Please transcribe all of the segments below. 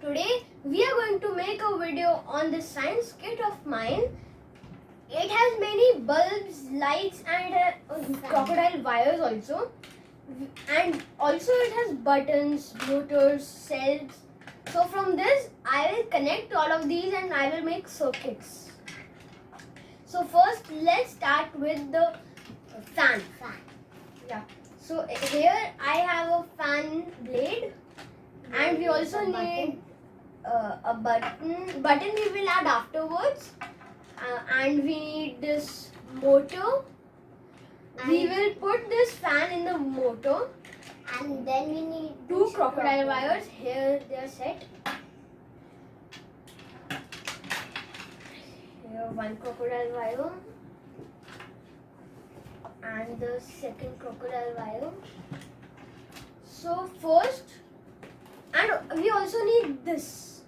Today we are going to make a video on this science kit of mine. It has many bulbs, lights and crocodile wires also. And also it has buttons, motors, cells. So from this I will connect all of these and I will make circuits. So first let's start with the fan. Yeah. So here I have a fan blade. And we also need a button. Button we will add afterwards. And we need this motor. We will put this fan in the motor. And then we need Two crocodile wires. Here they are set. Here one crocodile wire. And the second crocodile wire. So first, and we also need this.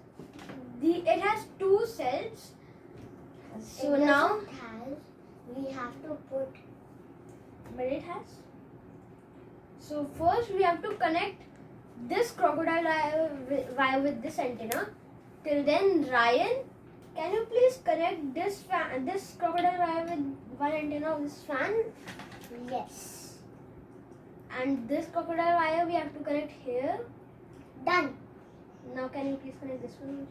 It has two cells. So now we have to put. But it has. So first we have to connect this crocodile wire with this antenna. Till then, Ryan, can you please connect this crocodile wire with one antenna of this fan? Yes. And this crocodile wire we have to connect here. Done. Now can you please connect this one?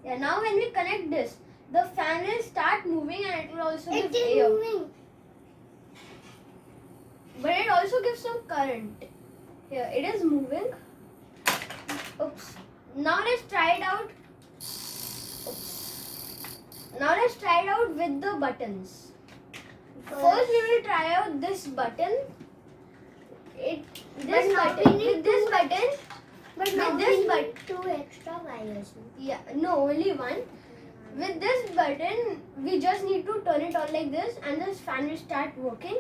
Yeah, now when we connect this, the fan will start moving and it will also give air. Moving. But it also gives some current. Here, it is moving. Oops. Now let's try it out. Oops. Now let's try it out with the buttons. First we will try out this button. With this button. But now we need two extra wires. Yeah, no, only one. With this button, we just need to turn it on like this and this fan will start working.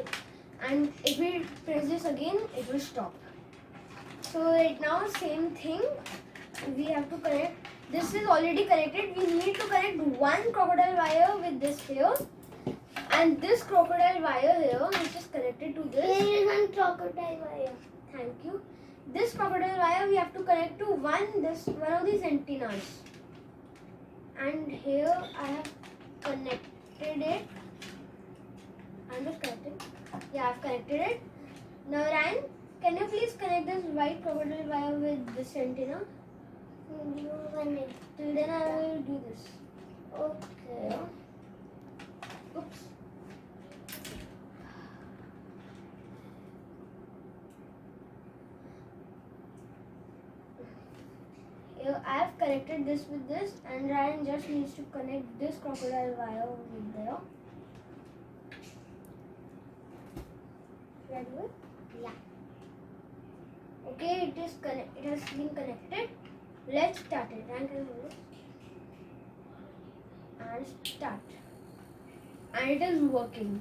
And if we press this again, it will stop. So right now, same thing. We have to connect. This is already connected. We need to connect one crocodile wire with this here. And this crocodile wire here, which is connected to this. Here is one crocodile wire. Thank you. This crocodile wire we have to connect to one of these antennas. And here I have connected it. I'm just connecting. Yeah, I've connected it. Now Ryan, can you please connect this white crocodile wire with this antenna? Till then I will do this. Okay. Oops. Here I have connected this with this and Ryan just needs to connect this crocodile wire with there. Should I do it? Yeah. Okay, it has been connected. Let's start it. Ryan, can you hold it? And start. And it is working.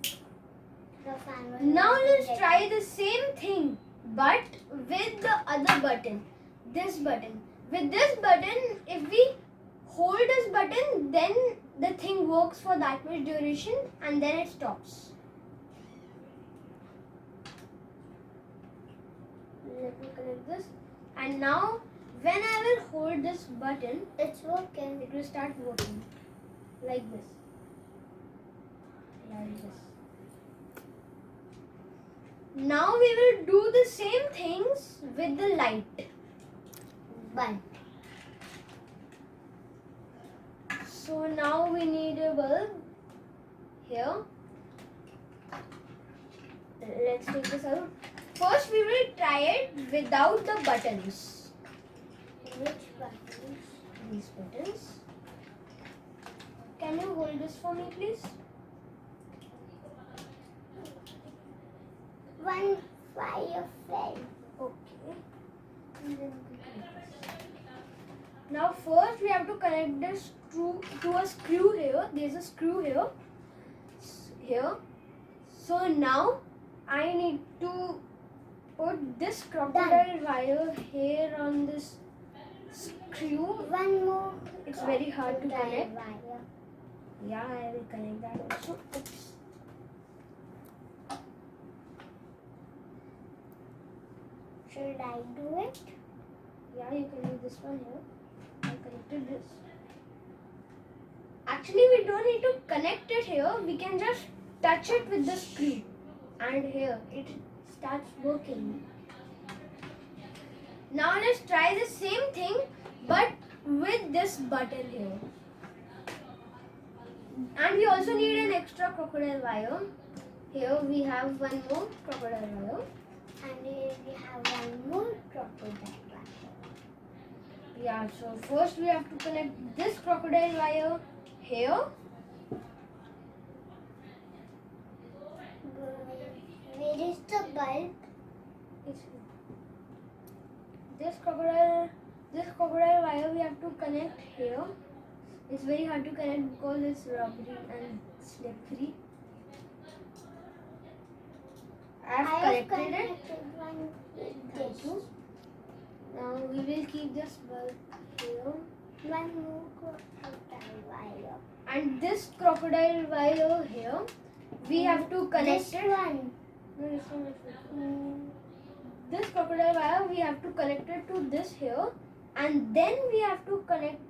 The fan will Now not let's get try the same thing but with the other button. This button. With this button, if we hold this button, then the thing works for that much duration and then it stops. Let me connect this. And now when I will hold this button, It's working. it will start working. Like this. Like this. Now we will do the same things with the light. But So now we need a bulb here. Let's take this out. First we will try it without the buttons. which buttons? These buttons. Can you hold this for me please? One fire fell. Okay. And then we connect this. Now first we have to connect this to a screw here. There's a screw here. Here. So now I need to put this crocodile wire here on this screw. One more. It's very hard to crocodile connect. wire. Yeah, I will connect that also. Oops. Should I do it? Yeah, you can do this one here. I connected this. Actually, we don't need to connect it here. We can just touch it with the screw. And here, it starts working. Now let's try the same thing, but with this button here. And we also need an extra crocodile wire. Here we have one more crocodile wire. And here we have one more crocodile wire. Yeah, so first we have to connect this crocodile wire here. Where is the bulb? It's this crocodile wire we have to connect here. It's very hard to connect because it's rubbery and slippery. I have connected it. one with Thank this. you. Now we will keep this bulb here. One more crocodile wire. And this crocodile wire here, we have to connect This it. one. No, this one is this crocodile wire we have to connect it to this here, and then we have to connect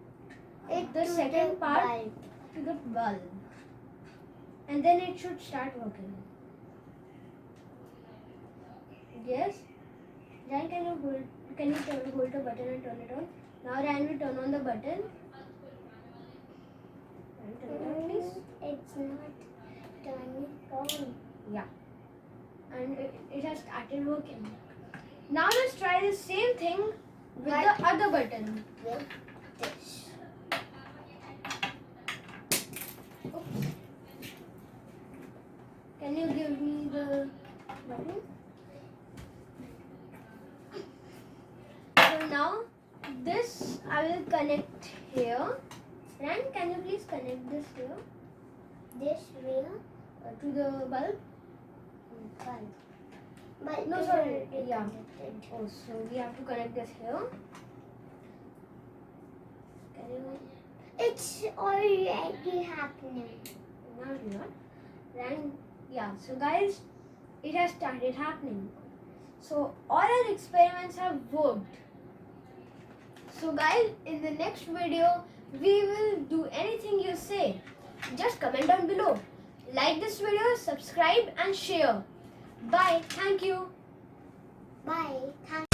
the to second the part bulb. to the bulb, and then it should start working. Yes. Ryan, can you hold the button and turn it on? Now Ryan will turn on the button. Ryan, turn it on, please. It's not turning on. Yeah. And it has started working. Now let's try the same thing with the other button. With this. Oops. Can you give me the button? So now this I will connect here. Ryan, can you please connect this here This where? to the bulb? Bulb. But No, it's sorry. already Yeah. connected. Oh, so we have to connect this here. Can you? It's already happening. No, it's not. Ryan, yeah. So guys, it has started happening. So all our experiments have worked. So guys, in the next video, we will do anything you say. Just comment down below. Like this video, subscribe and share. Bye. Thank you. Bye. Thank